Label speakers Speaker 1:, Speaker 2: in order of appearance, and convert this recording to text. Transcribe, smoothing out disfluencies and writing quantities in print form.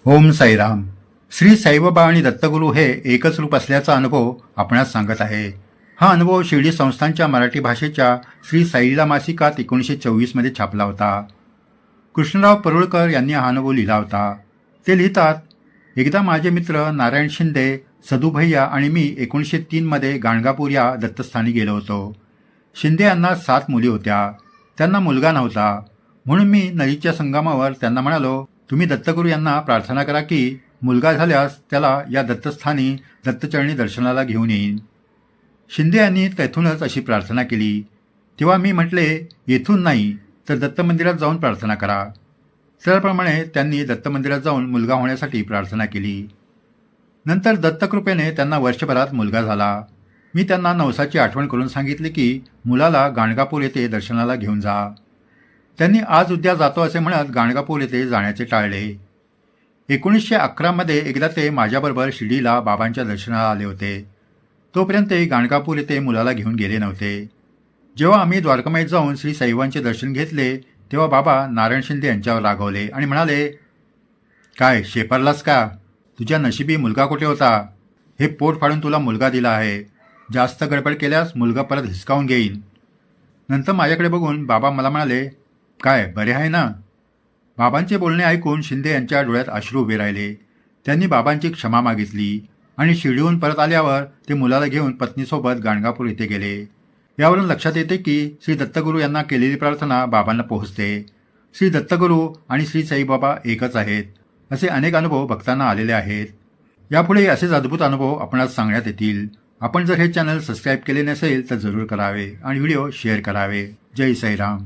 Speaker 1: ओम साईराम. श्री साईबाबा आणि दत्तगुरू हे एकच रूप असल्याचा अनुभव आपणास सांगत आहे. हा अनुभव शिर्डी संस्थांच्या मराठी भाषेच्या श्री साईलीला मासिकात 1924 मध्ये छापला होता. कृष्णराव परुळकर यांनी हा अनुभव लिहिला होता. ते लिहितात, एकदा माझे मित्र नारायण शिंदे, सदुभैया आणि मी 1903 मध्ये गाणगापूर या दत्तस्थानी गेलो होतो. शिंदे यांना 7 मुली होत्या. त्यांना मुलगा नव्हता. म्हणून मी नदीच्या संगमावर त्यांना म्हणालो, तुम्ही दत्तगुरू यांना प्रार्थना करा की मुलगा झाल्यास त्याला या दत्तस्थानी दत्तचरणी दर्शनाला घेऊन येईन. शिंदे यांनी तेथूनच अशी प्रार्थना केली. तेव्हा मी म्हटले, येथून नाही तर दत्त मंदिरात जाऊन प्रार्थना करा. त्याप्रमाणे त्यांनी दत्त मंदिरात जाऊन मुलगा होण्यासाठी प्रार्थना केली. नंतर दत्तकृपेने त्यांना वर्षभरात मुलगा झाला. मी त्यांना नवसाची आठवण करून सांगितले की मुलाला गाणगापूर येथे दर्शनाला घेऊन जा. त्यांनी आज उद्या जातो असे म्हणत गाणगापूर येथे जाण्याचे टाळले. 1911 मध्ये एकदा ते माझ्याबरोबर शिर्डीला बाबांच्या दर्शनाला आले होते. तोपर्यंत ते गाणगापूर येथे मुलाला घेऊन गेले नव्हते. जेव्हा आम्ही द्वारकामाईत जाऊन श्री साईबाबांचे दर्शन घेतले तेव्हा बाबा नारायण शिंदे यांच्यावर रागवले आणि म्हणाले, काय शेपरलास का? तुझ्या नशिबी मुलगा कुठे होता? हे पोट फाडून तुला मुलगा दिला आहे. जास्त गडबड केल्यास मुलगा परत हिसकावून घेईन. नंतर माझ्याकडे बघून बाबा मला म्हणाले, काय बरे आहे ना? बाबांचे बोलणे ऐकून शिंदे यांच्या डोळ्यात अश्रू उभे राहिले. त्यांनी बाबांची क्षमा मागितली आणि शिर्डीहून परत आल्यावर ते मुलाला घेऊन पत्नीसोबत गाणगापूर येथे गेले. यावरून लक्षात येते की श्री दत्तगुरू यांना केलेली प्रार्थना बाबांना पोहोचते. श्री दत्तगुरू आणि श्री साईबाबा एकच आहेत असे अनेक अनुभव भक्तांना आलेले आहेत. यापुढे असेच अद्भुत अनुभव आपणास सांगण्यात येतील. आपण जर हे चॅनल सबस्क्राईब केले नसेल तर जरूर करावे आणि व्हिडिओ शेअर करावे. जय साईराम.